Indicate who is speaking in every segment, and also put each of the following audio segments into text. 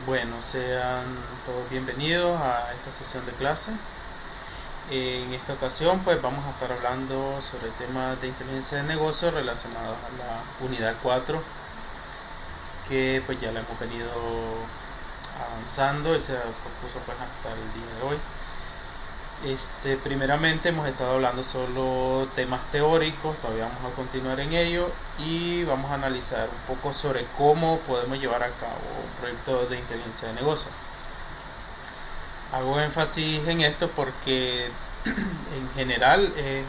Speaker 1: Bueno, sean todos bienvenidos a esta sesión de clase. En esta ocasión pues vamos a estar hablando sobre temas de inteligencia de negocio relacionados a la unidad 4, que pues ya la hemos venido avanzando y se propuso pues hasta el día de hoy. Primeramente hemos estado hablando solo temas teóricos, todavía vamos a continuar en ello y vamos a analizar un poco sobre cómo podemos llevar a cabo un proyecto de inteligencia de negocio. Hago énfasis en esto porque en general es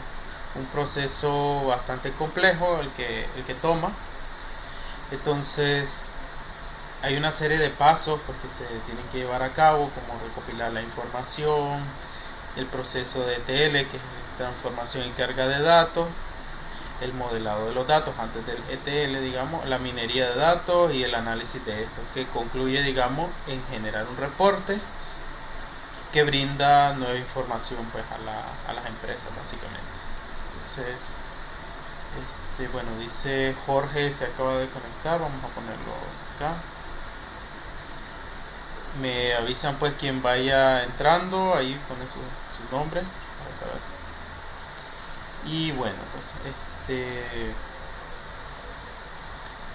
Speaker 1: un proceso bastante complejo el que toma. Entonces hay una serie de pasos pues, que se tienen que llevar a cabo, como recopilar la información, el proceso de ETL, que es transformación y carga de datos, el modelado de los datos antes del ETL, digamos, la minería de datos y el análisis de estos, que concluye, digamos, en generar un reporte que brinda nueva información pues a las empresas básicamente. Entonces, bueno, dice Jorge se acaba de conectar, vamos a ponerlo acá. Me avisan pues quien vaya entrando, ahí pone su nombre para saber. Y bueno, pues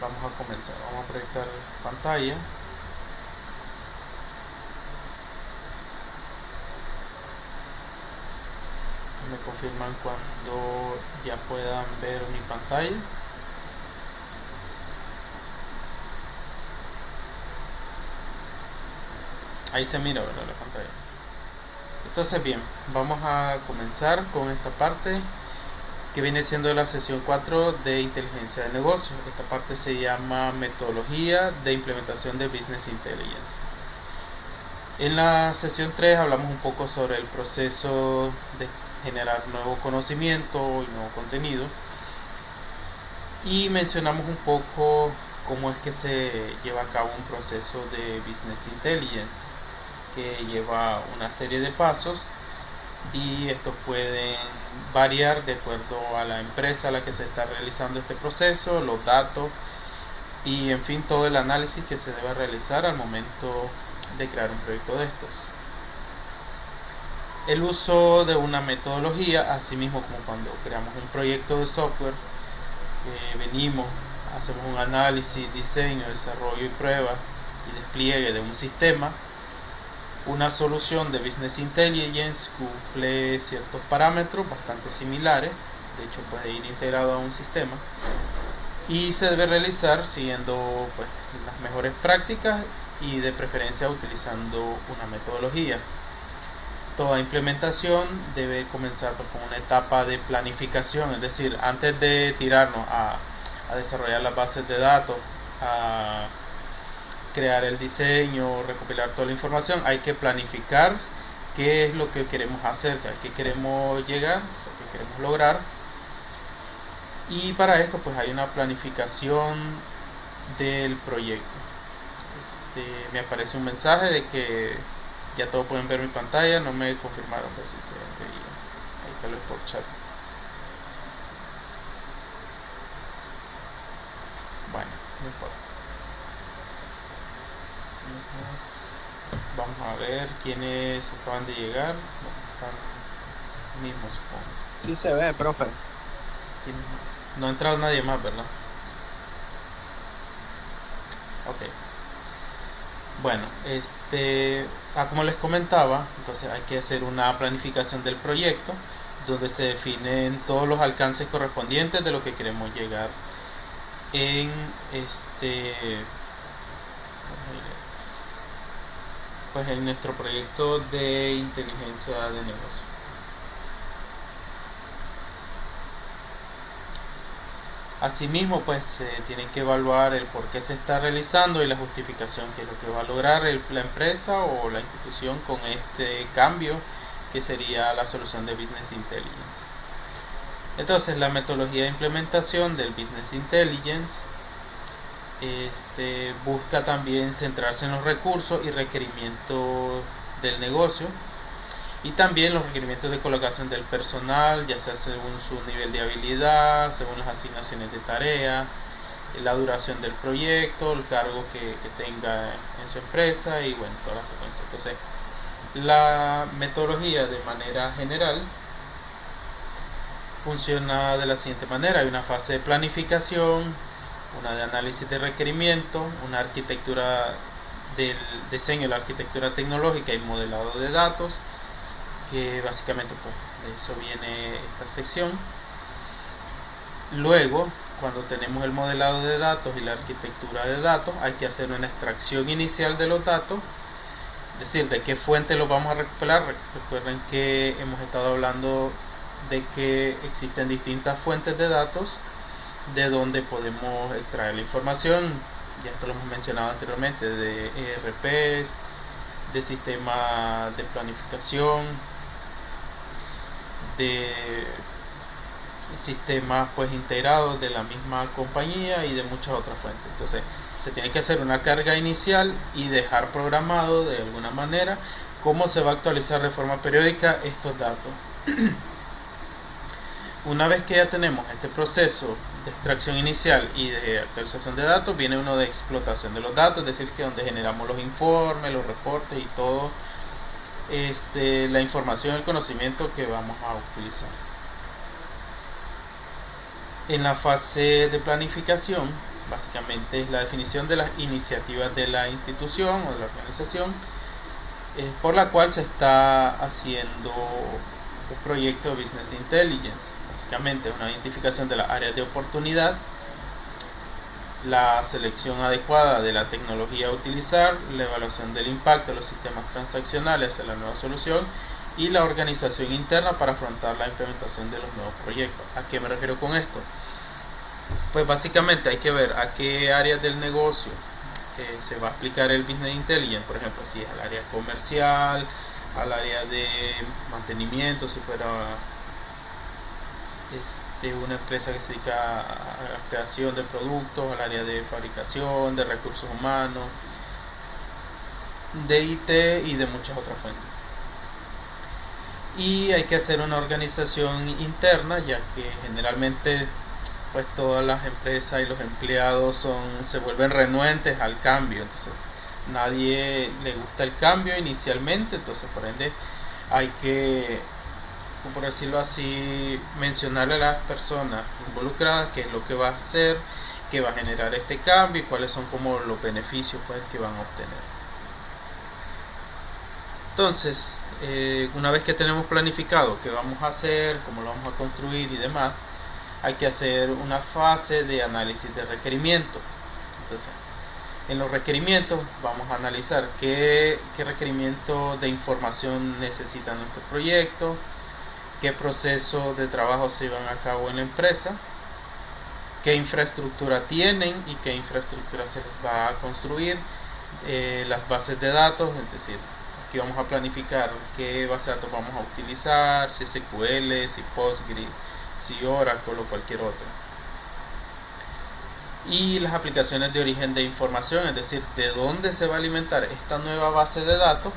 Speaker 1: vamos a comenzar, vamos a proyectar pantalla. Me confirman cuando ya puedan ver mi pantalla. Ahí se mira, ¿verdad? La pantalla. Entonces bien, vamos a comenzar con esta parte que viene siendo la sesión 4 de inteligencia de negocios. Esta parte se llama metodología de implementación de Business Intelligence. En la sesión 3 hablamos un poco sobre el proceso de generar nuevo conocimiento y nuevo contenido y mencionamos un poco cómo es que se lleva a cabo un proceso de Business Intelligence que lleva una serie de pasos y estos pueden variar de acuerdo a la empresa a la que se está realizando este proceso, los datos y en fin todo el análisis que se debe realizar al momento de crear un proyecto de estos. El uso de una metodología, asimismo como cuando creamos un proyecto de software, venimos, hacemos un análisis, diseño, desarrollo y prueba y despliegue de un sistema. Una solución de Business Intelligence cumple ciertos parámetros bastante similares, de hecho puede ir integrado a un sistema y se debe realizar siguiendo pues, las mejores prácticas y de preferencia utilizando una metodología. Toda implementación debe comenzar pues, con una etapa de planificación, es decir, antes de tirarnos a desarrollar las bases de datos, a crear el diseño, recopilar toda la información, hay que planificar qué es lo que queremos hacer, a qué queremos llegar, o sea, qué queremos lograr. Y para esto pues hay una planificación del proyecto. Me aparece un mensaje de que ya todos pueden ver mi pantalla, no me confirmaron de si se veía. Ahí tal vez por chat. Bueno, no importa. Vamos a ver quiénes acaban de llegar. Están mismos, supongo.
Speaker 2: Sí se ve, profe.
Speaker 1: No ha entrado nadie más, ¿verdad? Ok. Bueno, como les comentaba, entonces hay que hacer una planificación del proyecto donde se definen todos los alcances correspondientes de lo que queremos llegar en pues en nuestro proyecto de inteligencia de negocio. Asimismo, pues se tienen que evaluar el por qué se está realizando y la justificación que es lo que va a lograr la empresa o la institución con este cambio que sería la solución de Business Intelligence. Entonces, la metodología de implementación del Business Intelligence busca también centrarse en los recursos y requerimientos del negocio y también los requerimientos de colocación del personal, ya sea según su nivel de habilidad, según las asignaciones de tarea, la duración del proyecto, el cargo que tenga en su empresa y bueno, toda la secuencia. Entonces, la metodología de manera general funciona de la siguiente manera: hay una fase de planificación, una de análisis de requerimiento, una arquitectura del diseño, la arquitectura tecnológica y modelado de datos, que básicamente pues de eso viene esta sección. Luego, cuando tenemos el modelado de datos y la arquitectura de datos, hay que hacer una extracción inicial de los datos, es decir, de qué fuente los vamos a recopilar. Recuerden que hemos estado hablando de que existen distintas fuentes de datos de donde podemos extraer la información. Ya esto lo hemos mencionado anteriormente, de ERPs, de sistemas de planificación, de sistemas pues integrados de la misma compañía y de muchas otras fuentes. Entonces se tiene que hacer una carga inicial y dejar programado de alguna manera cómo se va a actualizar de forma periódica estos datos. Una vez que ya tenemos este proceso de extracción inicial y de actualización de datos, viene uno de explotación de los datos, es decir, que donde generamos los informes, los reportes y todo la información y el conocimiento que vamos a utilizar. En la fase de planificación, básicamente es la definición de las iniciativas de la institución o de la organización por la cual se está haciendo un proyecto de Business Intelligence. Básicamente una identificación de las áreas de oportunidad, la selección adecuada de la tecnología a utilizar, la evaluación del impacto de los sistemas transaccionales hacia la nueva solución y la organización interna para afrontar la implementación de los nuevos proyectos. ¿A qué me refiero con esto? Pues básicamente hay que ver a qué áreas del negocio se va a aplicar el Business Intelligence. Por ejemplo, si es al área comercial, al área de mantenimiento, si fuera una empresa que se dedica a la creación de productos, al área de fabricación, de recursos humanos, de IT y de muchas otras fuentes. Y hay que hacer una organización interna, ya que generalmente pues todas las empresas y los empleados se vuelven renuentes al cambio. Entonces nadie le gusta el cambio inicialmente, entonces por ende hay que, por decirlo así, mencionarle a las personas involucradas qué es lo que va a hacer, qué va a generar este cambio y cuáles son como los beneficios pues que van a obtener. Entonces, una vez que tenemos planificado qué vamos a hacer, cómo lo vamos a construir y demás, hay que hacer una fase de análisis de requerimiento. Entonces, en los requerimientos vamos a analizar qué requerimiento de información necesita nuestro proyecto, qué procesos de trabajo se llevan a cabo en la empresa, qué infraestructura tienen y qué infraestructura se les va a construir, las bases de datos, es decir, aquí vamos a planificar qué base de datos vamos a utilizar, si SQL, si Postgres, si Oracle o cualquier otra. Y las aplicaciones de origen de información, es decir, de dónde se va a alimentar esta nueva base de datos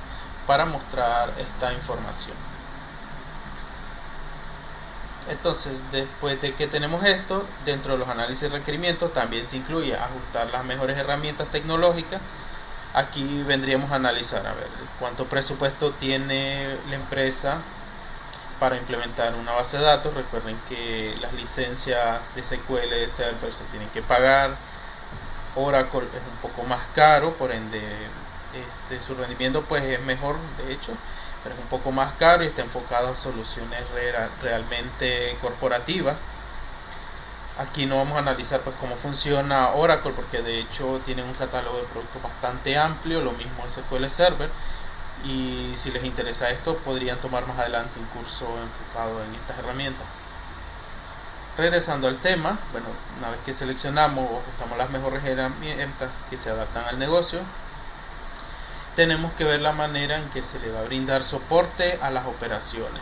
Speaker 1: para mostrar esta información. Entonces, después de que tenemos esto, dentro de los análisis de requerimientos también se incluye ajustar las mejores herramientas tecnológicas. Aquí vendríamos a analizar a ver cuánto presupuesto tiene la empresa para implementar una base de datos. Recuerden que las licencias de SQL Server se tienen que pagar. Oracle es un poco más caro, por ende su rendimiento pues es mejor, de hecho, pero es un poco más caro y está enfocado a soluciones realmente corporativas. Aquí no vamos a analizar pues cómo funciona Oracle, porque de hecho tienen un catálogo de productos bastante amplio, lo mismo SQL Server, y si les interesa esto podrían tomar más adelante un curso enfocado en estas herramientas. Regresando al tema, bueno, una vez que seleccionamos o ajustamos las mejores herramientas que se adaptan al negocio, tenemos que ver la manera en que se le va a brindar soporte a las operaciones.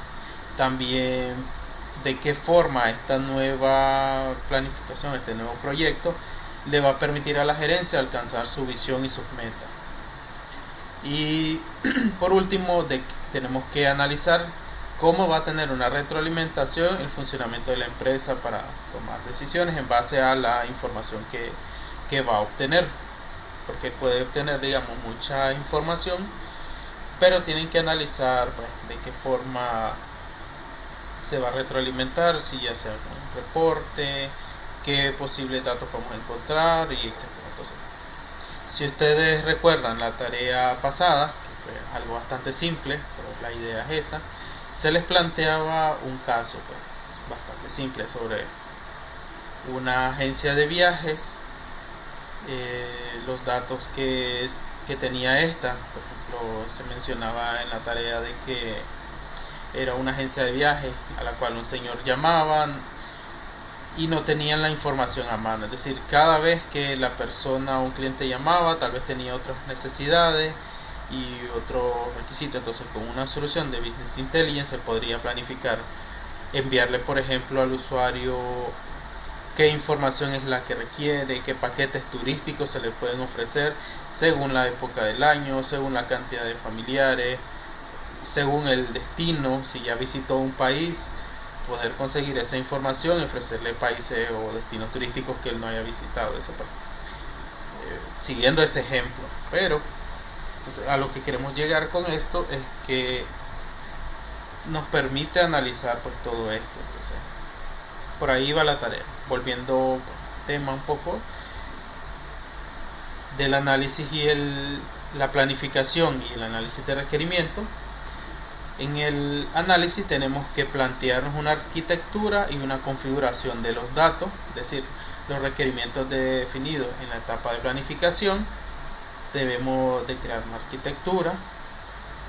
Speaker 1: También de qué forma esta nueva planificación, este nuevo proyecto, le va a permitir a la gerencia alcanzar su visión y sus metas. Y por último, tenemos que analizar cómo va a tener una retroalimentación el funcionamiento de la empresa para tomar decisiones en base a la información que va a obtener, porque puede obtener, digamos, mucha información, pero tienen que analizar pues, de qué forma se va a retroalimentar, si ya sea con un reporte, qué posibles datos podemos encontrar, y etcétera. Entonces, si ustedes recuerdan la tarea pasada, que fue algo bastante simple, pero la idea es esa, se les planteaba un caso pues bastante simple sobre una agencia de viajes, los datos que tenía esta. Por ejemplo, se mencionaba en la tarea de que era una agencia de viajes a la cual un señor llamaban y no tenían la información a mano, es decir, cada vez que la persona o un cliente llamaba tal vez tenía otras necesidades y otro requisito. Entonces, con una solución de Business Intelligence se podría planificar enviarle, por ejemplo, al usuario qué información es la que requiere, qué paquetes turísticos se le pueden ofrecer según la época del año, según la cantidad de familiares, según el destino. Si ya visitó un país, poder conseguir esa información y ofrecerle países o destinos turísticos que él no haya visitado de ese país, siguiendo ese ejemplo. Pero entonces, a lo que queremos llegar con esto es que nos permite analizar pues todo esto. Entonces, por ahí va la tarea. Volviendo al tema un poco del análisis y la planificación y el análisis de requerimiento. En el análisis tenemos que plantearnos una arquitectura y una configuración de los datos, es decir, los requerimientos definidos en la etapa de planificación. Debemos de crear una arquitectura,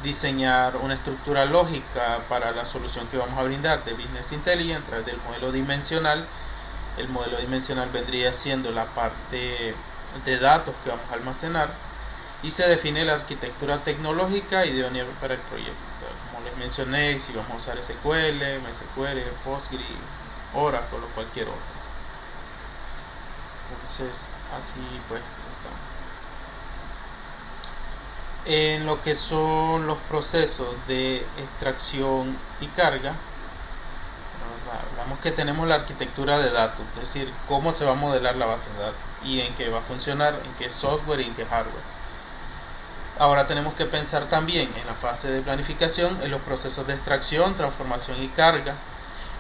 Speaker 1: diseñar una estructura lógica para la solución que vamos a brindar de Business Intelligence a través del modelo dimensional. El modelo dimensional vendría siendo la parte de datos que vamos a almacenar, y se define la arquitectura tecnológica idónea para el proyecto. Como les mencioné, si vamos a usar SQL, MySQL, Postgre, Oracle o cualquier otro. Entonces, así pues estamos. En lo que son los procesos de extracción y carga, hablamos que tenemos la arquitectura de datos, es decir, cómo se va a modelar la base de datos y en qué va a funcionar, en qué software y en qué hardware. Ahora tenemos que pensar también en la fase de planificación en los procesos de extracción, transformación y carga,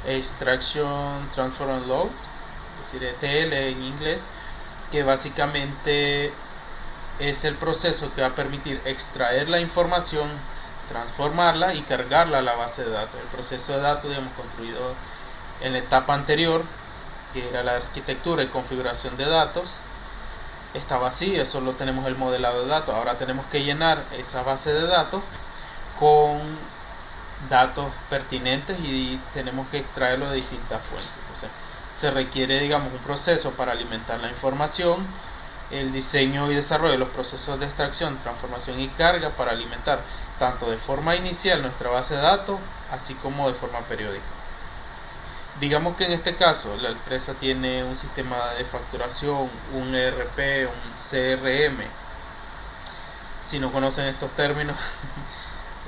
Speaker 1: Extraction, Transform and Load, es decir, ETL en inglés, que básicamente es el proceso que va a permitir extraer la información, transformarla y cargarla a la base de datos. El proceso de datos, digamos, construido en la etapa anterior, que era la arquitectura y configuración de datos, está vacía, solo tenemos el modelado de datos. Ahora tenemos que llenar esa base de datos con datos pertinentes y tenemos que extraerlo de distintas fuentes. Entonces, se requiere, digamos, un proceso para alimentar la información, el diseño y desarrollo de los procesos de extracción, transformación y carga para alimentar tanto de forma inicial nuestra base de datos, así como de forma periódica. Digamos que en este caso la empresa tiene un sistema de facturación, un ERP, un CRM. Si no conocen estos términos,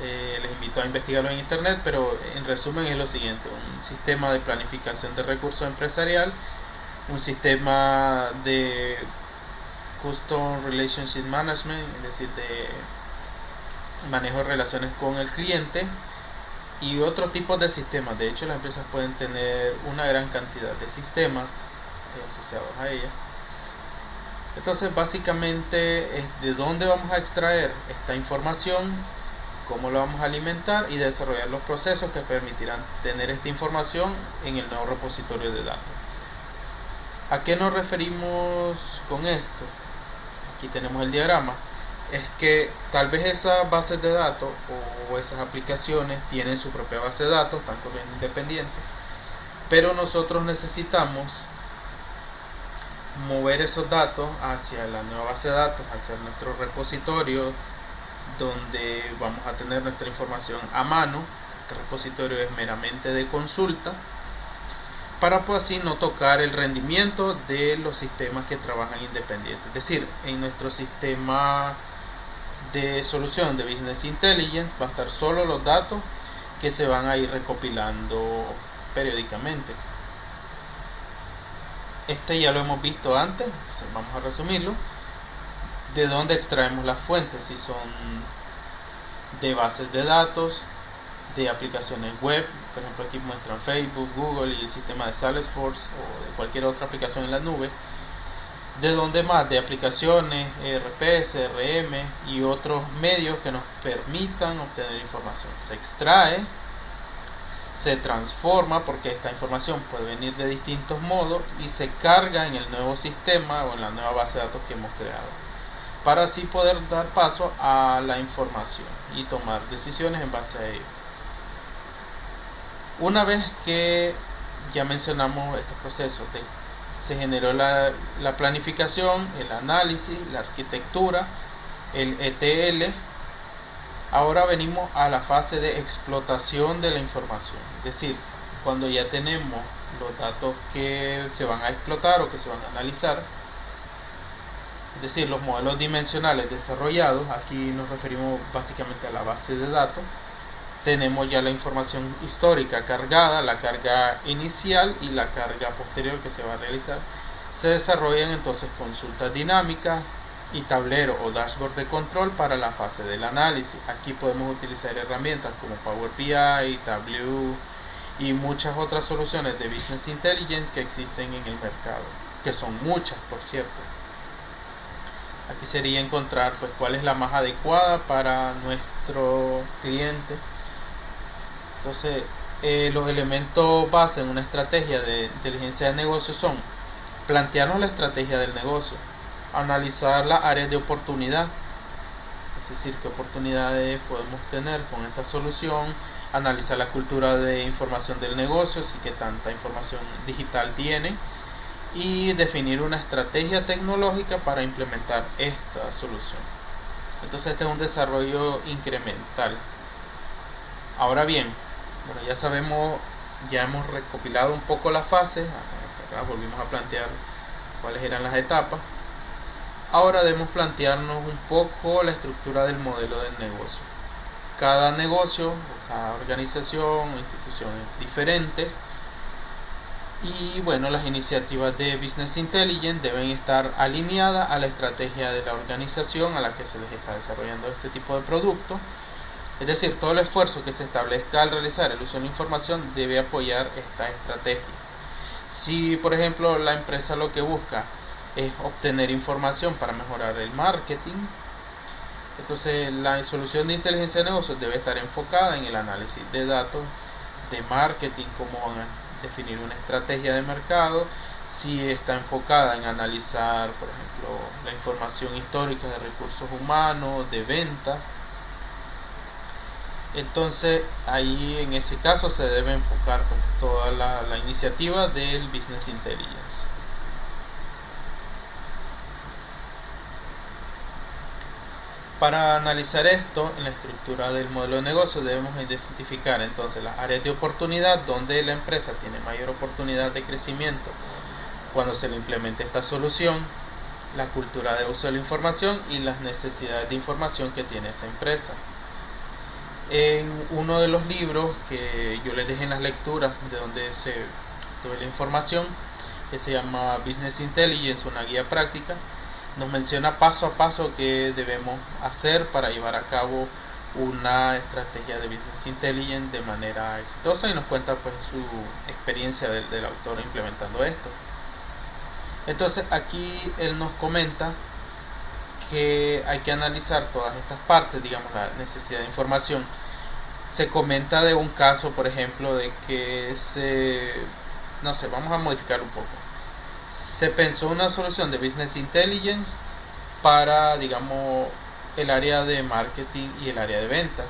Speaker 1: les invito a investigarlo en internet, pero en resumen es lo siguiente: un sistema de planificación de recursos empresarial, un sistema de Custom Relationship Management, es decir, de manejo de relaciones con el cliente, y otros tipos de sistemas. De hecho, las empresas pueden tener una gran cantidad de sistemas asociados a ellas. Entonces, básicamente es de dónde vamos a extraer esta información, cómo la vamos a alimentar y desarrollar los procesos que permitirán tener esta información en el nuevo repositorio de datos. ¿A qué nos referimos con esto? Aquí tenemos el diagrama. Es que tal vez esas bases de datos o esas aplicaciones tienen su propia base de datos, están corriendo independientes, pero nosotros necesitamos mover esos datos hacia la nueva base de datos, hacia nuestro repositorio donde vamos a tener nuestra información a mano. Este repositorio es meramente de consulta, para pues así no tocar el rendimiento de los sistemas que trabajan independientes. Es decir, en nuestro sistema de solución de Business Intelligence va a estar solo los datos que se van a ir recopilando periódicamente. Este ya lo hemos visto antes, entonces vamos a resumirlo. ¿De dónde extraemos las fuentes? Si son de bases de datos, de aplicaciones web, por ejemplo aquí muestran Facebook, Google y el sistema de Salesforce, o de cualquier otra aplicación en la nube. ¿De dónde más? De aplicaciones, ERP, CRM y otros medios que nos permitan obtener información. Se extrae, se transforma, porque esta información puede venir de distintos modos, y se carga en el nuevo sistema o en la nueva base de datos que hemos creado, para así poder dar paso a la información y tomar decisiones en base a ello. Una vez que ya mencionamos estos procesos, se generó la planificación, el análisis, la arquitectura, el ETL. Ahora venimos a la fase de explotación de la información, es decir, cuando ya tenemos los datos que se van a explotar o que se van a analizar, es decir, los modelos dimensionales desarrollados. Aquí nos referimos básicamente a la base de datos. Tenemos ya la información histórica cargada, la carga inicial y la carga posterior que se va a realizar. Se desarrollan entonces consultas dinámicas y tablero o dashboard de control para la fase del análisis. Aquí podemos utilizar herramientas como Power BI, Tableau y muchas otras soluciones de Business Intelligence que existen en el mercado, que son muchas, por cierto. Aquí sería encontrar pues cuál es la más adecuada para nuestro cliente. Entonces, los elementos base en una estrategia de inteligencia de negocio son plantearnos la estrategia del negocio, analizar las áreas de oportunidad, es decir, qué oportunidades podemos tener con esta solución, analizar la cultura de información del negocio, así que tanta información digital tiene, y definir una estrategia tecnológica para implementar esta solución. Entonces este es un desarrollo incremental. Ahora bien, bueno, ya sabemos, ya hemos recopilado un poco las fases, volvimos a plantear cuáles eran las etapas. Ahora debemos plantearnos un poco la estructura del modelo del negocio. Cada negocio, cada organización o institución es diferente. Y bueno, las iniciativas de Business Intelligence deben estar alineadas a la estrategia de la organización a la que se les está desarrollando este tipo de producto. Es decir, todo el esfuerzo que se establezca al realizar el uso de la información debe apoyar esta estrategia. Si, por ejemplo, la empresa lo que busca es obtener información para mejorar el marketing, entonces la solución de inteligencia de negocios debe estar enfocada en el análisis de datos de marketing, cómo van a definir una estrategia de mercado. Si está enfocada en analizar, por ejemplo, la información histórica de recursos humanos, de venta, entonces ahí en ese caso se debe enfocar pues, toda la iniciativa del Business Intelligence. Para analizar esto en la estructura del modelo de negocio debemos identificar entonces las áreas de oportunidad donde la empresa tiene mayor oportunidad de crecimiento cuando se le implemente esta solución, la cultura de uso de la información y las necesidades de información que tiene esa empresa. En uno de los libros que yo les dejé en las lecturas de donde se tuve la información, que se llama Business Intelligence, una guía práctica, nos menciona paso a paso qué debemos hacer para llevar a cabo una estrategia de Business Intelligence de manera exitosa, y nos cuenta pues su experiencia del autor implementando esto. Entonces aquí él nos comenta que hay que analizar todas estas partes, digamos la necesidad de información. Se comenta de un caso, por ejemplo, de que no sé, vamos a modificar un poco. Se pensó una solución de Business Intelligence para, digamos, el área de marketing y el área de venta.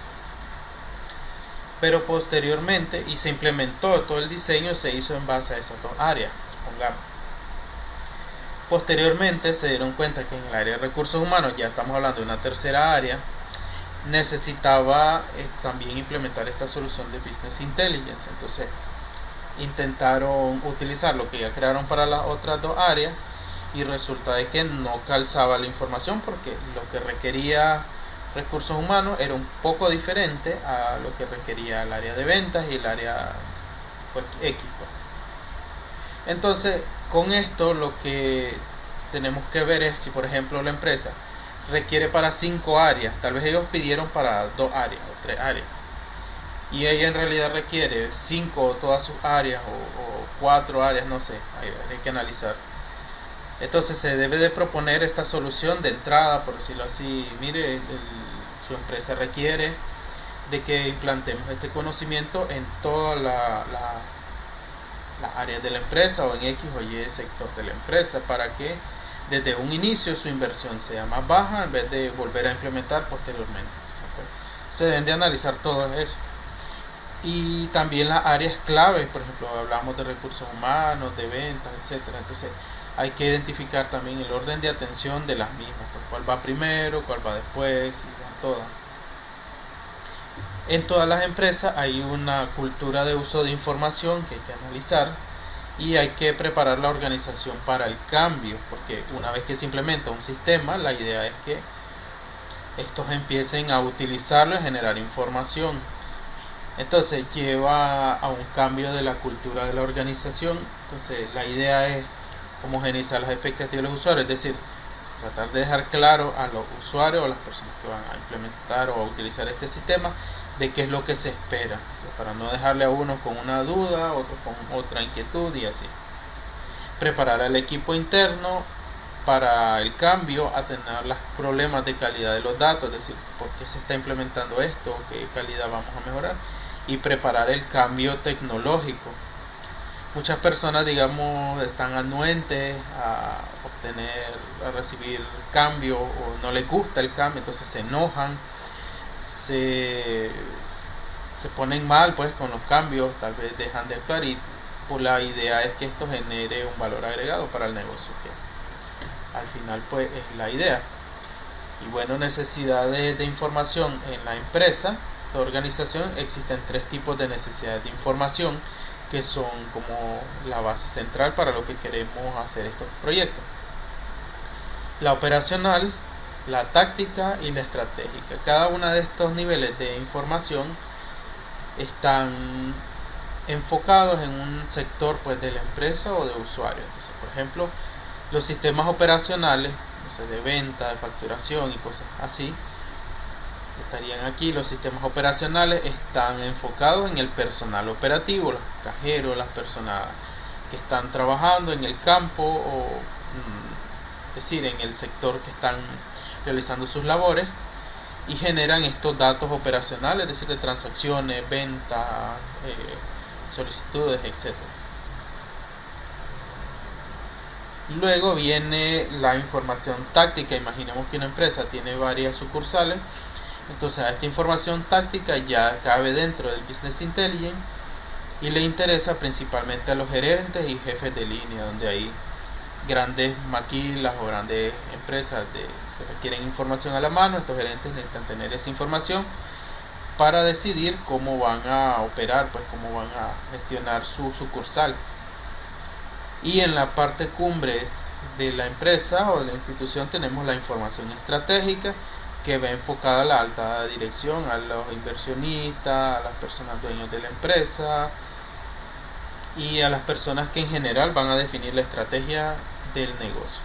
Speaker 1: Pero posteriormente, y se implementó todo el diseño, se hizo en base a esas dos áreas, supongamos. Posteriormente se dieron cuenta que en el área de recursos humanos, ya estamos hablando de una tercera área, necesitaba también implementar esta solución de Business Intelligence. Entonces intentaron utilizar lo que ya crearon para las otras dos áreas, y resulta de que no calzaba la información, porque lo que requería recursos humanos era un poco diferente a lo que requería el área de ventas y el área X. Entonces, con esto lo que tenemos que ver es si, por ejemplo, la empresa requiere para 5 áreas, tal vez ellos pidieron para 2 áreas o 3 áreas, y ella en realidad requiere 5 o todas sus áreas o 4 áreas, no sé, hay que analizar. Entonces se debe de proponer esta solución de entrada, por decirlo así. Mire, su empresa requiere de que implantemos este conocimiento en todas las áreas de la empresa o en X o Y sector de la empresa, para que desde un inicio su inversión sea más baja en vez de volver a implementar posteriormente. Se deben de analizar todo eso. Y también las áreas claves, por ejemplo, hablamos de recursos humanos, de ventas, etcétera. Entonces hay que identificar también el orden de atención de las mismas, pues cuál va primero, cuál va después, y van todas. En todas las empresas hay una cultura de uso de información que hay que analizar, y hay que preparar la organización para el cambio, porque una vez que se implementa un sistema, la idea es que estos empiecen a utilizarlo y generar información. Entonces lleva a un cambio de la cultura de la organización. Entonces la idea es homogeneizar las expectativas de los usuarios, es decir, tratar de dejar claro a los usuarios o a las personas que van a implementar o a utilizar este sistema de qué es lo que se espera, para no dejarle a unos con una duda, otros con otra inquietud y así. Preparar al equipo interno para el cambio, a tener los problemas de calidad de los datos, es decir, por qué se está implementando esto, qué calidad vamos a mejorar, y preparar el cambio tecnológico. Muchas personas, digamos, están anuentes a recibir cambio, o no les gusta el cambio, entonces se enojan, se ponen mal pues con los cambios, tal vez dejan de actuar, y pues la idea es que esto genere un valor agregado para el negocio, que al final pues es la idea. Y bueno, necesidades de información en la empresa, la organización. Existen 3 tipos de necesidades de información que son como la base central para lo que queremos hacer estos proyectos: la operacional, la táctica y la estratégica. Cada uno de estos niveles de información están enfocados en un sector pues de la empresa o de usuarios. Entonces, por ejemplo, los sistemas operacionales, o sea, de venta, de facturación y cosas así, estarían aquí. Los sistemas operacionales están enfocados en el personal operativo, los cajeros, las personas que están trabajando en el campo, o es decir, en el sector que están realizando sus labores, y generan estos datos operacionales, es decir, de transacciones, ventas, solicitudes, etc. Luego viene la información táctica. Imaginemos que una empresa tiene varias sucursales, entonces a esta información táctica ya cabe dentro del Business Intelligence y le interesa principalmente a los gerentes y jefes de línea, donde hay grandes maquilas o grandes empresas que requieren información a la mano. Estos gerentes necesitan tener esa información para decidir cómo van a operar, pues cómo van a gestionar su sucursal. Y en la parte cumbre de la empresa o de la institución tenemos la información estratégica, que va enfocada a la alta dirección, a los inversionistas, a las personas dueños de la empresa y a las personas que en general van a definir la estrategia del negocio.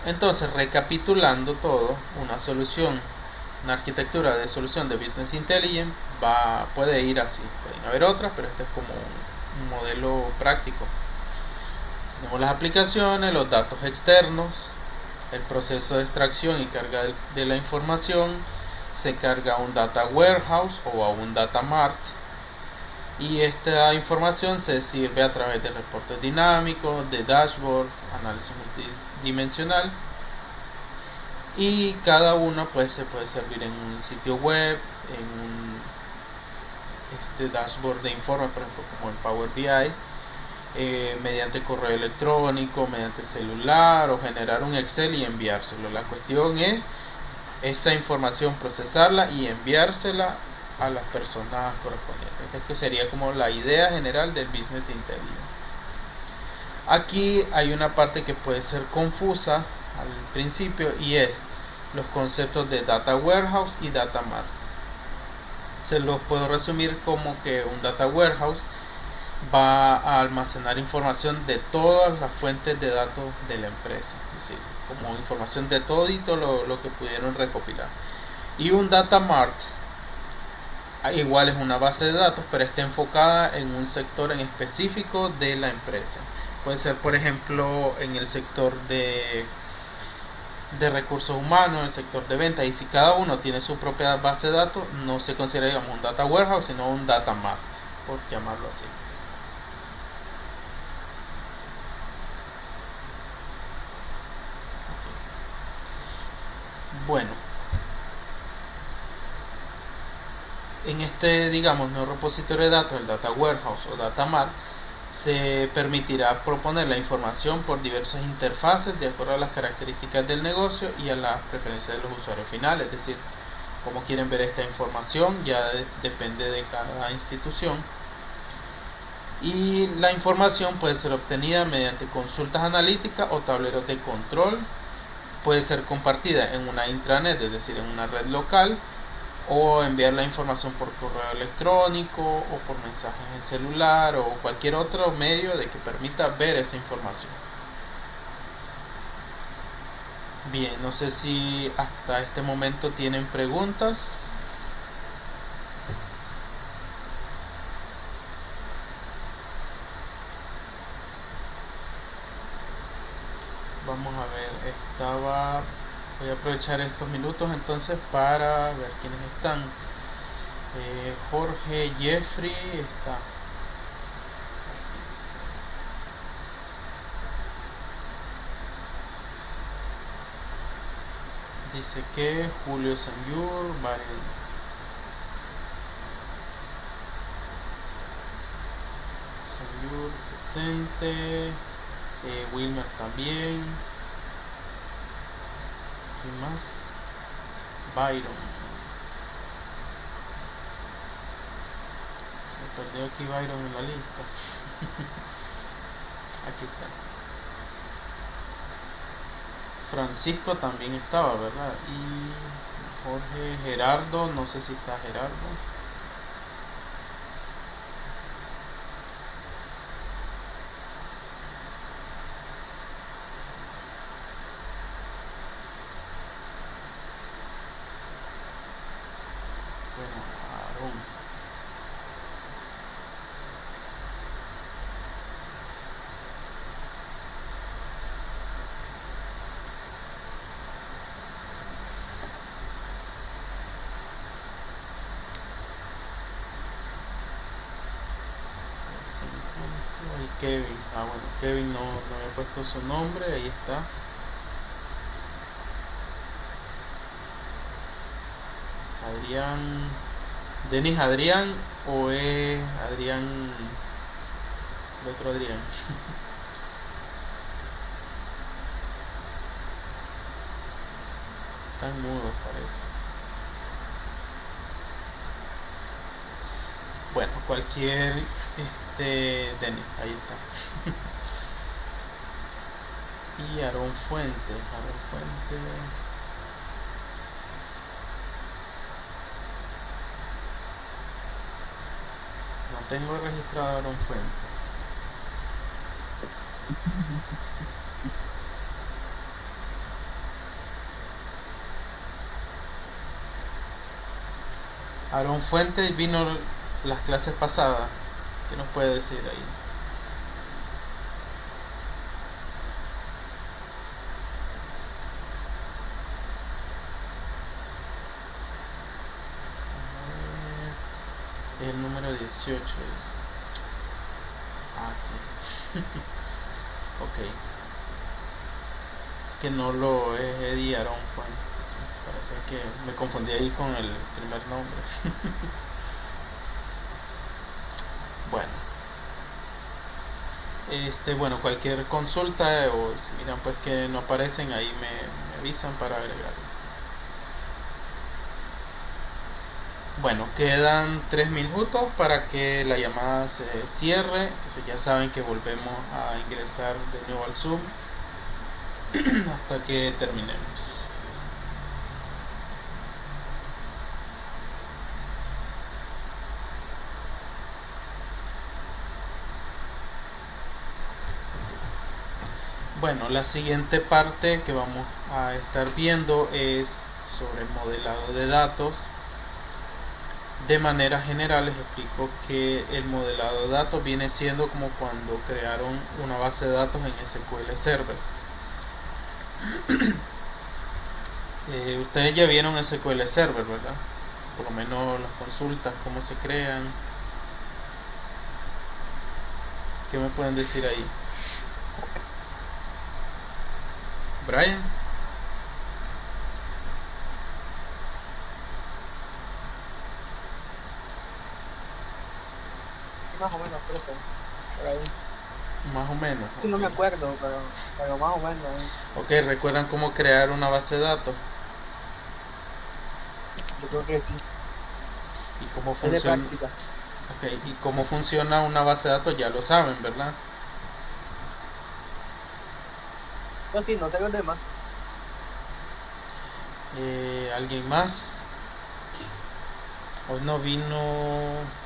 Speaker 1: Entonces, recapitulando todo, una arquitectura de solución de Business Intelligence puede ir así. Pueden haber otras, pero este es como un modelo práctico. Tenemos las aplicaciones, los datos externos, el proceso de extracción y carga de la información. Se carga a un data warehouse o a un data mart, y esta información se sirve a través de reportes dinámicos, de dashboard, análisis multidimensional, y cada uno pues se puede servir en un sitio web, en un dashboard de informes, por ejemplo como en Power BI, mediante correo electrónico, mediante celular, o generar un Excel y enviárselo. La cuestión es esa información procesarla y enviársela a las personas correspondientes. Esta sería como la idea general del Business Intelligence. Aquí hay una parte que puede ser confusa al principio, y es los conceptos de Data Warehouse y Data Mart. Se los puedo resumir como que un Data Warehouse va a almacenar información de todas las fuentes de datos de la empresa, es decir, como información de todo lo que pudieron recopilar. Y un Data Mart igual es una base de datos, pero está enfocada en un sector en específico de la empresa. Puede ser, por ejemplo, en el sector de recursos humanos, en el sector de ventas, y si cada uno tiene su propia base de datos, no se considera, digamos, un Data Warehouse, sino un Data Mart, por llamarlo así. Bueno, en este, digamos, nuevo repositorio de datos, el Data Warehouse o Data Mart, se permitirá proponer la información por diversas interfaces de acuerdo a las características del negocio y a las preferencias de los usuarios finales, es decir, cómo quieren ver esta información ya depende de cada institución. Y la información puede ser obtenida mediante consultas analíticas o tableros de control. Puede ser compartida en una intranet, es decir, en una red local, o enviar la información por correo electrónico o por mensajes en celular o cualquier otro medio de que permita ver esa información. Bien, no sé si hasta este momento tienen preguntas. Vamos a ver, voy a aprovechar estos minutos entonces para ver quiénes están. Jorge Jeffrey está. Dice que Julio Sanyur, Sanyur presente, Wilmer también. ¿Quién más? Byron. Se me perdió aquí Byron en la lista. Aquí está. Francisco también estaba, ¿verdad? Y Jorge, Gerardo, no sé si está Gerardo. Bueno, Aarón. Y Kevin, bueno, Kevin no había puesto su nombre, ahí está. Adrián, Denis Adrián o es Adrián, el otro Adrián. Están mudos parece. Bueno, cualquier Denis, ahí está. Y Aarón Fuentes, no tengo registrado a Aarón Fuentes. Aarón Fuentes vino las clases pasadas. ¿Qué nos puede decir ahí? Es el número 18 es. Ah, sí. Ok. Que no lo es Eddie Aarón Fuentes. Sí, parece que me confundí ahí con el primer nombre. Bueno, cualquier consulta o si miran pues que no aparecen ahí me avisan para agregarlo. Bueno, quedan 3 minutos para que la llamada se cierre, entonces ya saben que volvemos a ingresar de nuevo al Zoom. hasta que terminemos. Bueno, la siguiente parte que vamos a estar viendo es sobre modelado de datos. De manera general les explico que el modelado de datos viene siendo como cuando crearon una base de datos en SQL Server. Ustedes ya vieron SQL Server, ¿verdad? Por lo menos las consultas, cómo se crean. ¿Qué me pueden decir ahí? Brian.
Speaker 2: Más o menos, creo que por ahí.
Speaker 1: Más o menos.
Speaker 2: Sí, no me acuerdo, pero más o menos.
Speaker 1: Ok, ¿recuerdan cómo crear una base de datos?
Speaker 2: Yo creo que sí.
Speaker 1: ¿Y cómo
Speaker 2: Es de
Speaker 1: funciona?
Speaker 2: práctica.
Speaker 1: Okay, ¿y cómo funciona una base de datos? Ya lo saben, ¿verdad?
Speaker 2: Pues sí, no sé los demás.
Speaker 1: ¿Alguien más? Hoy no vino...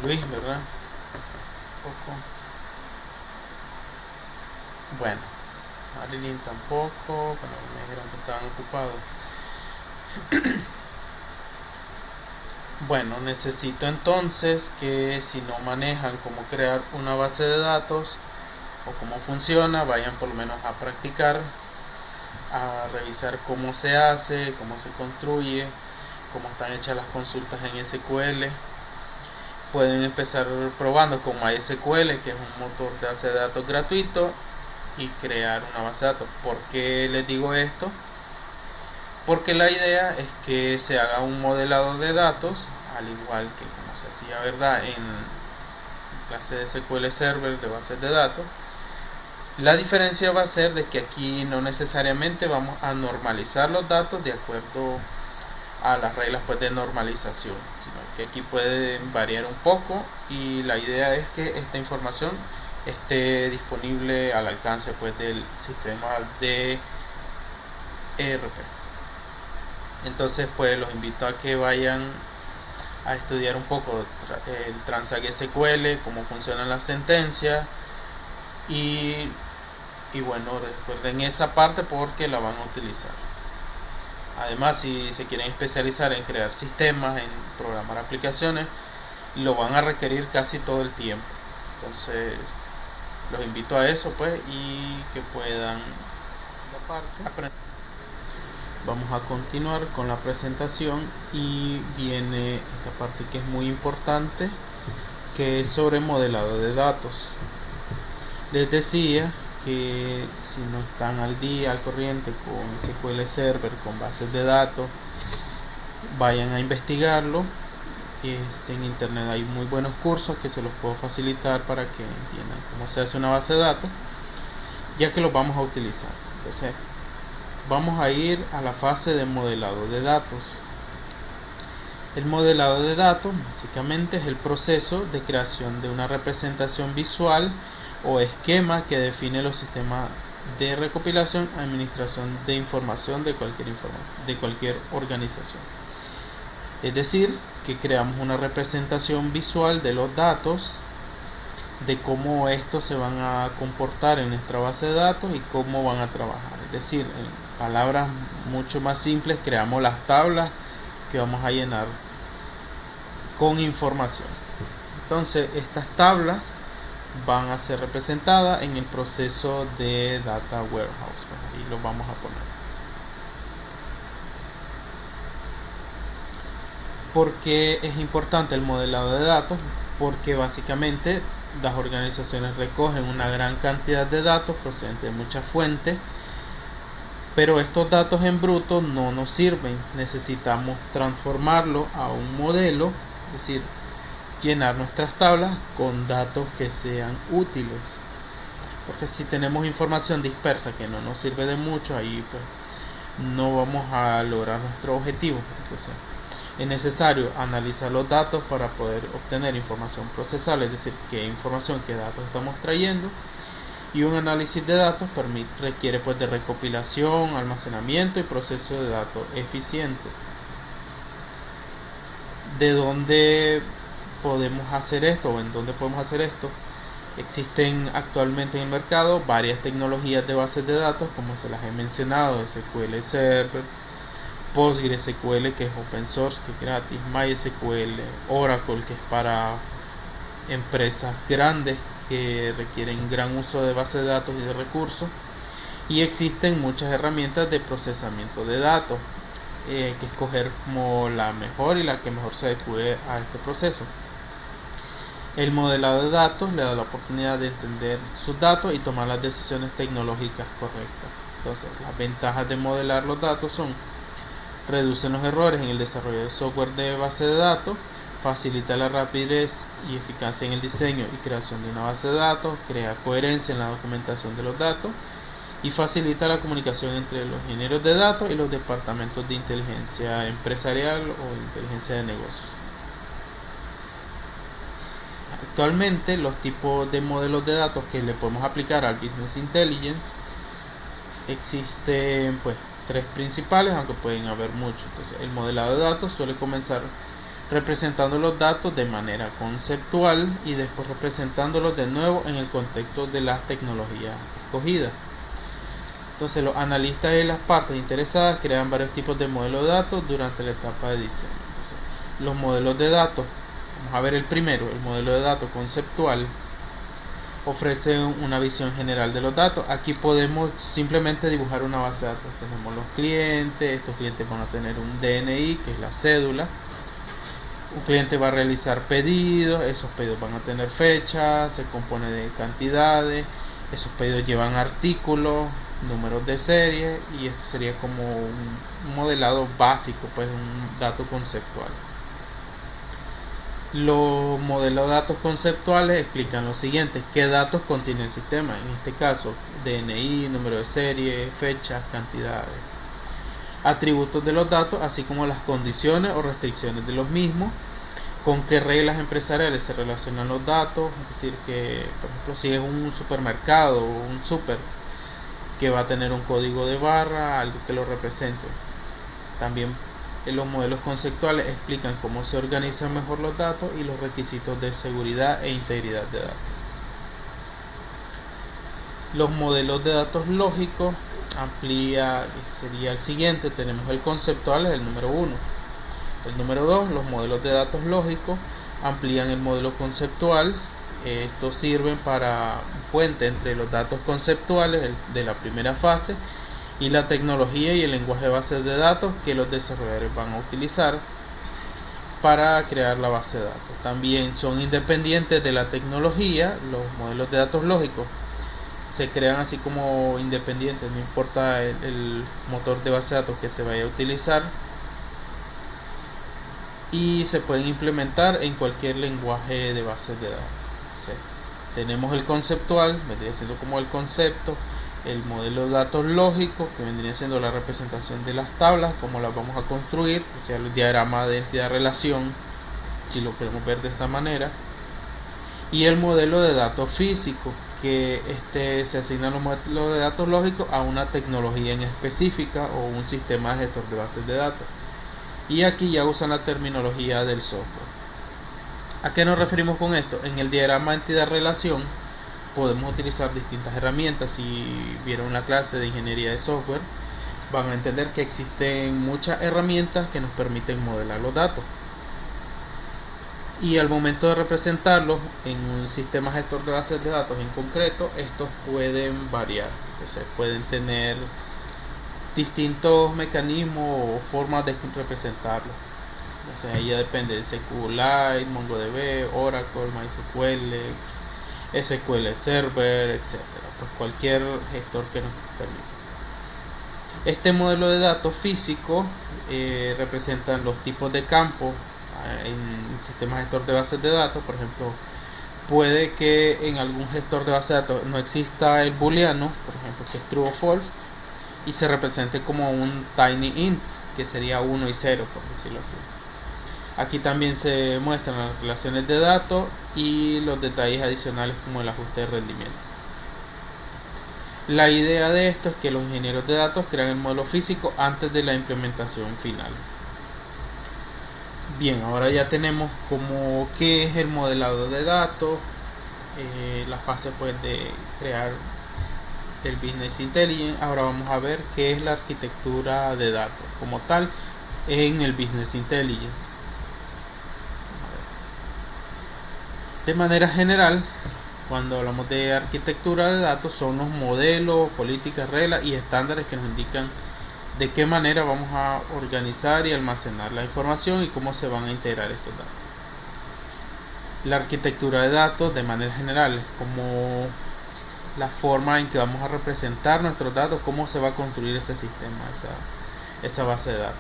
Speaker 1: Luis, ¿verdad? Poco. Bueno, Marilyn tampoco, bueno, me dijeron que estaban ocupados. Bueno, necesito entonces que si no manejan cómo crear una base de datos o cómo funciona, vayan por lo menos a practicar, a revisar cómo se hace, cómo se construye, cómo están hechas las consultas en SQL. Pueden empezar probando con MySQL, que es un motor de base de datos gratuito, y crear una base de datos. ¿Por qué les digo esto? Porque la idea es que se haga un modelado de datos, al igual que como se hacía, ¿verdad?, en clase de SQL Server de bases de datos. La diferencia va a ser de que aquí no necesariamente vamos a normalizar los datos de acuerdo a las reglas pues de normalización, sino que aquí pueden variar un poco, y la idea es que esta información esté disponible al alcance pues del sistema de ERP. Entonces pues los invito a que vayan a estudiar un poco el Transact SQL, cómo funcionan las sentencias, y bueno, recuerden esa parte porque la van a utilizar. Además, si se quieren especializar en crear sistemas, en programar aplicaciones, lo van a requerir casi todo el tiempo. Entonces, los invito a eso, pues, y que puedan aprender. Vamos a continuar con la presentación y viene esta parte que es muy importante, que es sobre modelado de datos. Les decía que si no están al día, al corriente con SQL Server, con bases de datos, vayan a investigarlo. En internet hay muy buenos cursos que se los puedo facilitar para que entiendan cómo se hace una base de datos, ya que los vamos a utilizar. Entonces, vamos a ir a la fase de modelado de datos. El modelado de datos básicamente es el proceso de creación de una representación visual o esquema que define los sistemas de recopilación y administración de información de cualquier organización. Es decir, que creamos una representación visual de los datos, de cómo estos se van a comportar en nuestra base de datos y cómo van a trabajar. Es decir, en palabras mucho más simples, creamos las tablas que vamos a llenar con información. Entonces, estas tablas van a ser representadas en el proceso de Data Warehouse. Ahí lo vamos a poner. ¿Por qué es importante el modelado de datos? Porque básicamente las organizaciones recogen una gran cantidad de datos procedentes de muchas fuentes, pero estos datos en bruto no nos sirven. Necesitamos transformarlo a un modelo, es decir, llenar nuestras tablas con datos que sean útiles, porque si tenemos información dispersa que no nos sirve de mucho, ahí pues no vamos a lograr nuestro objetivo. Entonces, Es necesario analizar los datos para poder obtener información procesable, es decir, qué información, qué datos estamos trayendo. Y un análisis de datos requiere pues de recopilación, almacenamiento y proceso de datos eficiente. ¿De dónde podemos hacer esto o en dónde podemos hacer esto? Existen actualmente en el mercado varias tecnologías de bases de datos, como se las he mencionado: SQL Server, PostgreSQL, que es open source, que es gratis, MySQL, Oracle, que es para empresas grandes que requieren gran uso de bases de datos y de recursos. Y existen muchas herramientas de procesamiento de datos, que escoger como la mejor y la que mejor se adecue a este proceso. El modelado de datos le da la oportunidad de entender sus datos y tomar las decisiones tecnológicas correctas. Entonces, las ventajas de modelar los datos son: reducen los errores en el desarrollo de software de base de datos, facilita la rapidez y eficacia en el diseño y creación de una base de datos, crea coherencia en la documentación de los datos y facilita la comunicación entre los ingenieros de datos y los departamentos de inteligencia empresarial o inteligencia de negocios. Actualmente, los tipos de modelos de datos que le podemos aplicar al Business Intelligence existen pues tres principales, aunque pueden haber muchos. Entonces, el modelado de datos suele comenzar representando los datos de manera conceptual y después representándolos de nuevo en el contexto de las tecnologías escogidas. Entonces, los analistas y las partes interesadas crean varios tipos de modelos de datos durante la etapa de diseño. Entonces, los modelos de datos, vamos a ver el primero: el modelo de datos conceptual. Ofrece una visión general de los datos. Aquí podemos simplemente dibujar una base de datos. Tenemos los clientes, estos clientes van a tener un DNI, que es la cédula. Un cliente va a realizar pedidos, esos pedidos van a tener fechas, se compone de cantidades, esos pedidos llevan artículos, números de serie, y esto sería como un modelado básico, pues un dato conceptual. Los modelos de datos conceptuales explican lo siguiente: qué datos contiene el sistema, en este caso DNI, número de serie, fechas, cantidades, atributos de los datos, así como las condiciones o restricciones de los mismos, con qué reglas empresariales se relacionan los datos, es decir, que por ejemplo si es un supermercado o un súper, que va a tener un código de barra, algo que lo represente. También los modelos conceptuales explican cómo se organizan mejor los datos y los requisitos de seguridad e integridad de datos. Los modelos de datos lógicos sería el siguiente. Tenemos el conceptual, es el número 1. El número 2, los modelos de datos lógicos amplían el modelo conceptual. Estos sirven para un puente entre los datos conceptuales de la primera fase y la tecnología y el lenguaje de bases de datos que los desarrolladores van a utilizar para crear la base de datos. También son independientes de la tecnología. Los modelos de datos lógicos se crean así como independientes, no importa el motor de base de datos que se vaya a utilizar, y se pueden implementar en cualquier lenguaje de bases de datos. Entonces, tenemos el conceptual, vendría siendo como el concepto; el modelo de datos lógico, que vendría siendo la representación de las tablas, como las vamos a construir, o sea, el diagrama de entidad-relación, si lo queremos ver de esta manera; y el modelo de datos físico, que se asignan los modelos de datos lógicos a una tecnología en específica o un sistema de gestor de bases de datos. Y aquí ya usan la terminología del software. ¿A qué nos referimos con esto? En el diagrama entidad-relación podemos utilizar distintas herramientas. Si vieron la clase de ingeniería de software, van a entender que existen muchas herramientas que nos permiten modelar los datos. Y al momento de representarlos en un sistema gestor de bases de datos en concreto, estos pueden variar. Entonces pueden tener distintos mecanismos o formas de representarlo. O sea, ahí ya depende de SQLite, MongoDB, Oracle, MySQL, SQL Server, etc. Pues cualquier gestor que nos permita. Este modelo de datos físico representan los tipos de campos en sistemas gestor de bases de datos. Por ejemplo, puede que en algún gestor de bases de datos no exista el booleano, por ejemplo, que es true o false, y se represente como un tiny int, que sería 1 y 0, por decirlo así. Aquí también se muestran las relaciones de datos y los detalles adicionales como el ajuste de rendimiento. La idea de esto es que los ingenieros de datos crean el modelo físico antes de la implementación final. Bien, ahora ya tenemos como qué es el modelado de datos, la fase pues de crear el Business Intelligence. Ahora vamos a ver qué es la arquitectura de datos como tal en el Business Intelligence. De manera general, cuando hablamos de arquitectura de datos, son los modelos, políticas, reglas y estándares que nos indican de qué manera vamos a organizar y almacenar la información y cómo se van a integrar estos datos. La arquitectura de datos, de manera general, es como la forma en que vamos a representar nuestros datos, cómo se va a construir ese sistema, esa base de datos.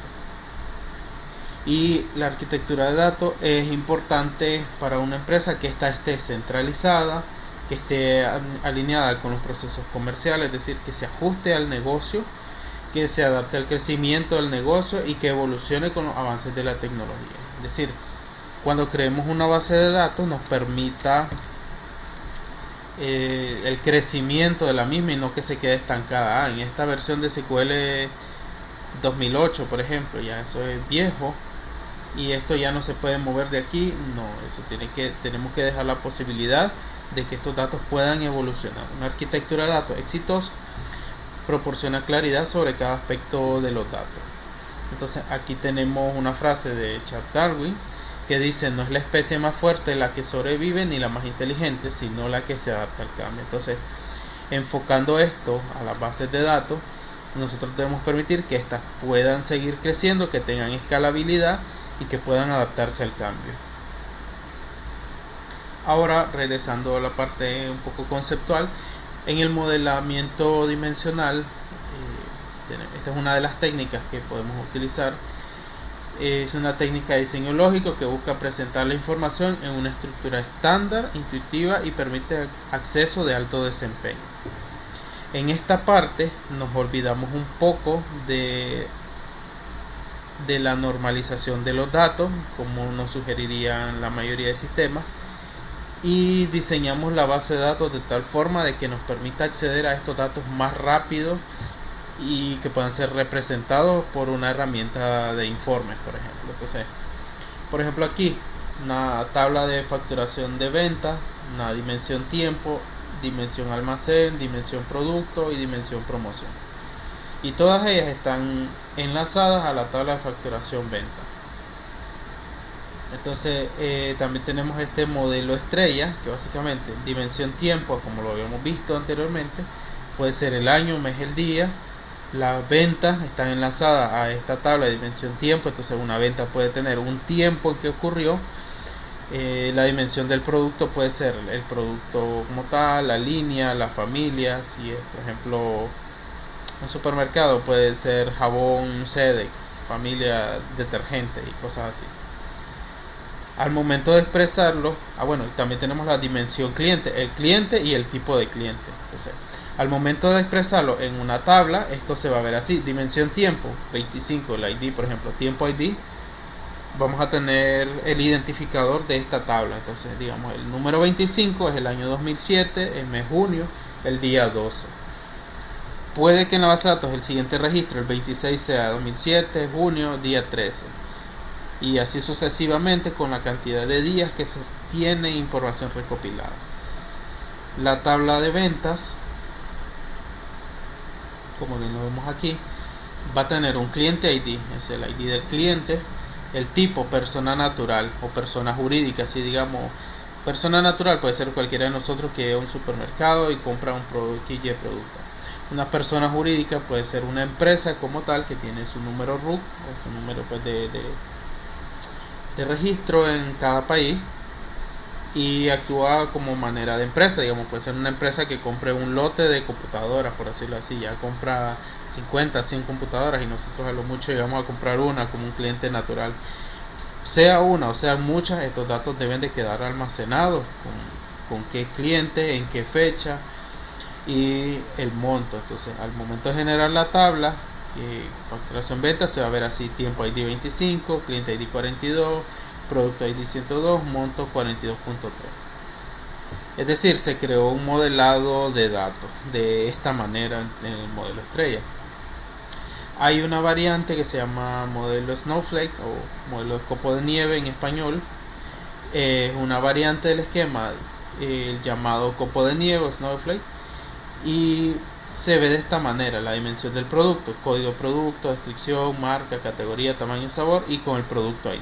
Speaker 1: Y la arquitectura de datos es importante para una empresa que ésta esté centralizada, que esté alineada con los procesos comerciales, es decir, que se ajuste al negocio, que se adapte al crecimiento del negocio y que evolucione con los avances de la tecnología. Es decir, cuando creemos una base de datos nos permita el crecimiento de la misma y no que se quede estancada. En esta versión de SQL 2008, por ejemplo, ya eso es viejo y esto ya no se puede mover de aquí. No, eso tenemos que dejar la posibilidad de que estos datos puedan evolucionar. Una arquitectura de datos exitosa proporciona claridad sobre cada aspecto de los datos. Entonces aquí tenemos una frase de Charles Darwin que dice: no es la especie más fuerte la que sobrevive ni la más inteligente, sino la que se adapta al cambio. Entonces, enfocando esto a las bases de datos, nosotros debemos permitir que éstas puedan seguir creciendo, que tengan escalabilidad y que puedan adaptarse al cambio. Ahora, regresando a la parte un poco conceptual, en el modelamiento dimensional, esta es una de las técnicas que podemos utilizar. Es una técnica de diseño lógico que busca presentar la información en una estructura estándar, intuitiva y permite acceso de alto desempeño. En esta parte nos olvidamos un poco de la normalización de los datos, como nos sugerirían la mayoría de sistemas, y diseñamos la base de datos de tal forma de que nos permita acceder a estos datos más rápido y que puedan ser representados por una herramienta de informes, por ejemplo. Entonces, por ejemplo, aquí una tabla de facturación de ventas, una dimensión tiempo, dimensión almacén, dimensión producto y dimensión promoción, y todas ellas están enlazadas a la tabla de facturación venta. Entonces también tenemos este modelo estrella, que básicamente dimensión tiempo, como lo habíamos visto anteriormente, puede ser el año, mes, el día. Las ventas están enlazadas a esta tabla de dimensión tiempo, entonces una venta puede tener un tiempo en que ocurrió. La dimensión del producto puede ser el producto como tal, la línea, la familia. Si es, por ejemplo, un supermercado, puede ser jabón Sedex, familia detergente y cosas así. Al momento de expresarlo, bueno, también tenemos la dimensión cliente, el cliente y el tipo de cliente. Entonces, al momento de expresarlo en una tabla, esto se va a ver así: dimensión tiempo 25, el ID, por ejemplo, tiempo ID. Vamos a tener el identificador de esta tabla. Entonces, digamos, el número 25 es el año 2007, el mes junio, el día 12. Puede que en la base de datos el siguiente registro, el 26, sea 2007, junio, día 13. Y así sucesivamente con la cantidad de días que se tiene información recopilada. La tabla de ventas, como bien lo vemos aquí, va a tener un cliente ID, es el ID del cliente, el tipo persona natural o persona jurídica. Si digamos persona natural, puede ser cualquiera de nosotros que es un supermercado y compra un producto y producto. Una persona jurídica puede ser una empresa como tal que tiene su número RUC o su número pues de registro en cada país y actúa como manera de empresa. Digamos, puede ser una empresa que compre un lote de computadoras, por decirlo así, ya compra 50, 100 computadoras y nosotros a lo mucho llegamos a comprar una como un cliente natural. Sea una o sean muchas, estos datos deben de quedar almacenados con qué cliente, en qué fecha y el monto. Entonces, al momento de generar la tabla facturación venta, se va a ver así: tiempo ID 25, cliente ID 42, producto ID 102, monto 42.3. Es decir, se creó un modelado de datos de esta manera en el modelo estrella. Hay una variante que se llama modelo Snowflakes o modelo de copo de nieve en español. Es una variante del esquema, el llamado copo de nieve o Snowflake, y se ve de esta manera: la dimensión del producto, código producto, descripción, marca, categoría, tamaño, sabor, y con el producto ID.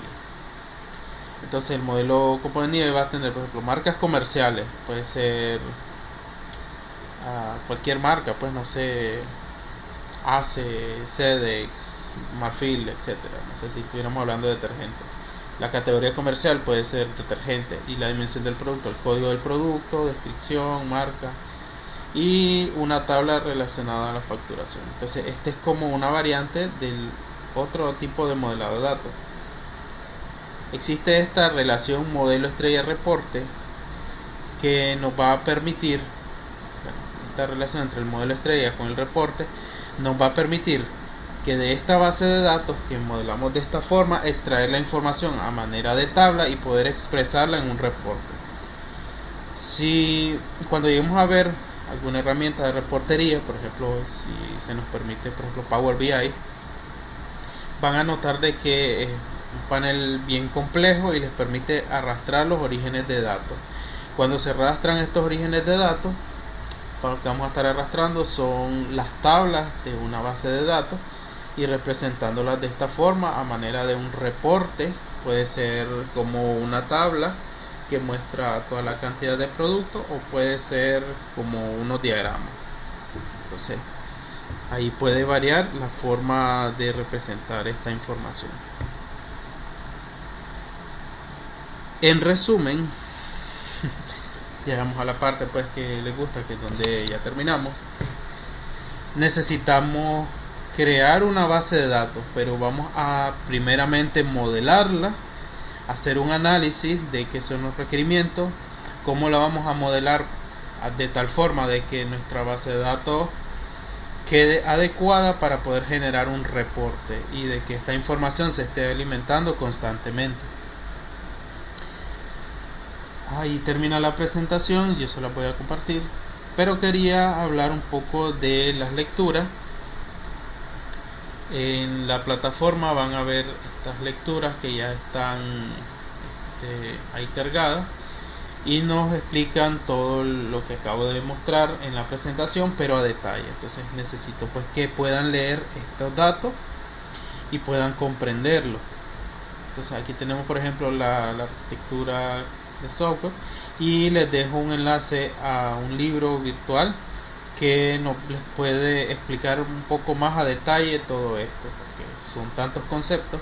Speaker 1: Entonces el modelo copo de nieve va a tener, por ejemplo, marcas comerciales, puede ser cualquier marca, pues no sé, Ace, Sedex, Marfil, etcétera. No sé si estuviéramos hablando de detergente. La categoría comercial puede ser detergente, y la dimensión del producto, el código del producto, descripción, marca, y una tabla relacionada a la facturación. Entonces este es como una variante del otro tipo de modelado de datos. Existe esta relación modelo estrella reporte que nos va a permitir, esta relación entre el modelo estrella con el reporte nos va a permitir que de esta base de datos que modelamos de esta forma, extraer la información a manera de tabla y poder expresarla en un reporte. Si cuando lleguemos a ver alguna herramienta de reportería, por ejemplo, si se nos permite, por ejemplo, Power BI, van a notar de que es un panel bien complejo y les permite arrastrar los orígenes de datos. Cuando se arrastran estos orígenes de datos, para lo que vamos a estar arrastrando son las tablas de una base de datos y representándolas de esta forma a manera de un reporte. Puede ser como una tabla que muestra toda la cantidad de productos, o puede ser como unos diagramas. Entonces ahí puede variar la forma de representar esta información. En resumen, llegamos a la parte pues que les gusta, que es donde ya terminamos. Necesitamos crear una base de datos, pero vamos a primeramente modelarla, hacer un análisis de qué son los requerimientos, cómo la vamos a modelar de tal forma de que nuestra base de datos quede adecuada para poder generar un reporte y de que esta información se esté alimentando constantemente. Ahí termina la presentación, yo se la voy a compartir, pero quería hablar un poco de las lecturas. En la plataforma van a ver estas lecturas que ya están ahí cargadas y nos explican todo lo que acabo de mostrar en la presentación, pero a detalle. Entonces necesito pues que puedan leer estos datos y puedan comprenderlo. Entonces aquí tenemos por ejemplo la arquitectura de software, y les dejo un enlace a un libro virtual que les puede explicar un poco más a detalle todo esto, porque son tantos conceptos.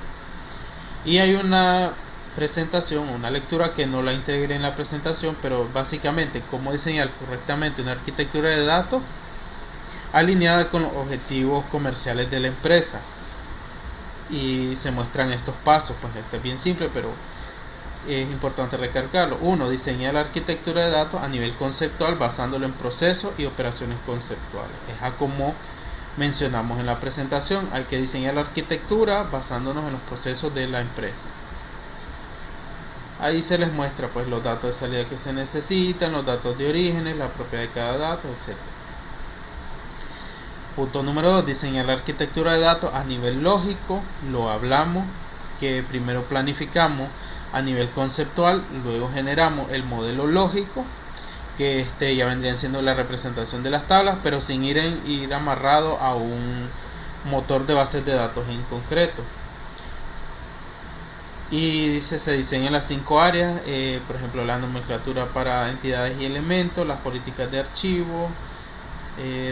Speaker 1: Y hay una presentación, una lectura que no la integré en la presentación, pero básicamente cómo diseñar correctamente una arquitectura de datos alineada con los objetivos comerciales de la empresa. Y se muestran estos pasos. Pues este es bien simple, pero es importante recalcarlo. 1. Diseñar la arquitectura de datos a nivel conceptual basándolo en procesos y operaciones conceptuales. Es a como mencionamos en la presentación. Hay que diseñar la arquitectura basándonos en los procesos de la empresa. Ahí se les muestra pues los datos de salida que se necesitan, los datos de orígenes, la propiedad de cada dato, etc. Punto número 2. Diseñar la arquitectura de datos a nivel lógico. Lo hablamos, que primero planificamos a nivel conceptual, luego generamos el modelo lógico, que ya vendrían siendo la representación de las tablas, pero sin ir amarrado a un motor de bases de datos en concreto. Y se diseñan las 5 áreas, por ejemplo la nomenclatura para entidades y elementos, las políticas de archivo,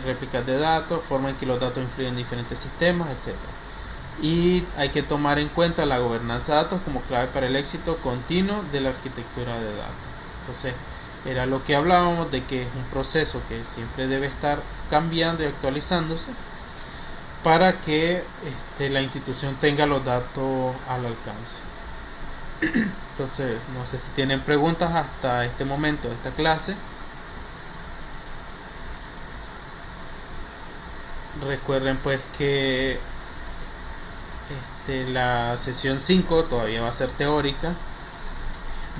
Speaker 1: réplicas de datos, forma en que los datos influyen en diferentes sistemas, etc. Y hay que tomar en cuenta la gobernanza de datos como clave para el éxito continuo de la arquitectura de datos. Entonces era lo que hablábamos de que es un proceso que siempre debe estar cambiando y actualizándose para que la institución tenga los datos al alcance. Entonces no sé si tienen preguntas hasta este momento de esta clase. Recuerden pues que la sesión 5 todavía va a ser teórica,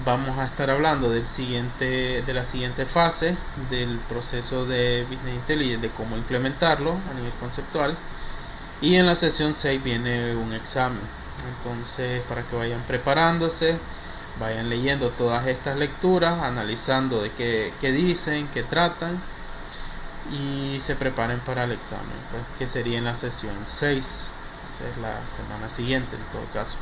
Speaker 1: vamos a estar hablando de la siguiente fase del proceso de Business Intelligence, de cómo implementarlo a nivel conceptual. Y en la sesión 6 viene un examen. Entonces, para que vayan preparándose, vayan leyendo todas estas lecturas, analizando de qué dicen, qué tratan, y se preparen para el examen, pues, que sería en la sesión 6. Esa es la semana siguiente, en todo caso.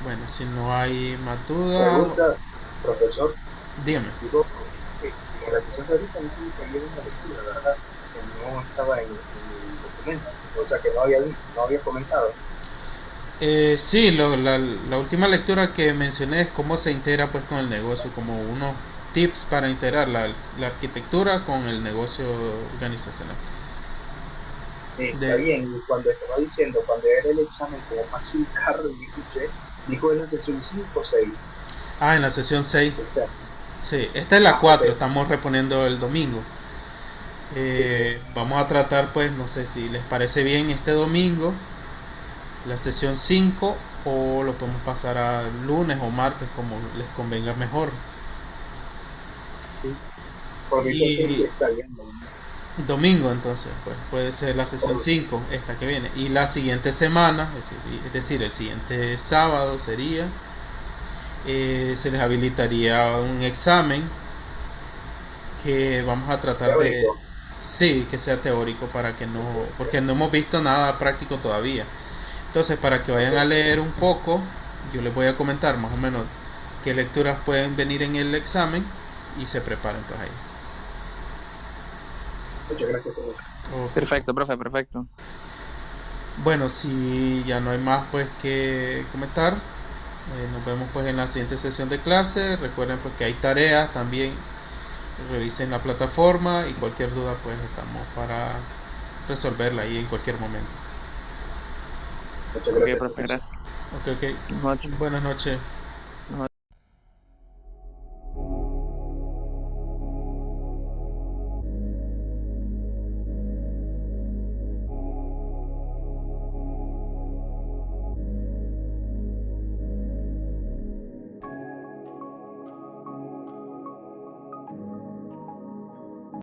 Speaker 1: Bueno, si no hay más dudas,
Speaker 3: Pregunta, profesor,
Speaker 1: dígame.
Speaker 3: digo, en la sesión de ahorita no tuve que leer una lectura, ¿verdad? Que no estaba en el documento, o sea que no había comentado.
Speaker 1: Sí, la última lectura que mencioné es cómo se integra pues con el negocio, como unos tips para integrar la arquitectura con el negocio organizacional.
Speaker 3: Está bien, y cuando estaba diciendo, cuando era el examen, como pasó el carro y me escuché, dijo en la sesión 5 o 6.
Speaker 1: Ah, en la sesión 6.
Speaker 3: O sea,
Speaker 1: Sí, esta es la 4,
Speaker 3: ok.
Speaker 1: estamos reponiendo el domingo. Vamos a tratar, pues, no sé si les parece bien este domingo, la sesión 5, o lo podemos pasar a lunes o martes, como les convenga mejor.
Speaker 3: Sí. Por mí
Speaker 1: Y
Speaker 3: está bien, ¿no?
Speaker 1: domingo, entonces, pues puede ser la sesión
Speaker 3: Por-
Speaker 1: 5 esta que viene. Y la siguiente semana, es decir, el siguiente sábado sería, se les habilitaría un examen que vamos a tratar de,
Speaker 3: teórico.
Speaker 1: sí, que sea teórico para que no, porque no hemos visto nada práctico todavía. Entonces, para que vayan a
Speaker 3: Ok.
Speaker 1: leer un poco, yo les voy a comentar más o menos qué lecturas pueden venir en el examen y se preparen pues ahí.
Speaker 3: Muchas gracias, profesor.
Speaker 1: Ok.
Speaker 2: Perfecto, profe, perfecto.
Speaker 1: Bueno, si ya no hay más pues que comentar, nos vemos pues en la siguiente sesión de clase. Recuerden pues que hay tareas también, revisen la plataforma y cualquier duda pues estamos para resolverla ahí en cualquier momento.
Speaker 3: Muchas
Speaker 2: Ok,
Speaker 3: gracias,
Speaker 2: profe,
Speaker 3: profesor.
Speaker 2: gracias.
Speaker 1: Ok,
Speaker 2: Buenas noches.
Speaker 1: buenas noches.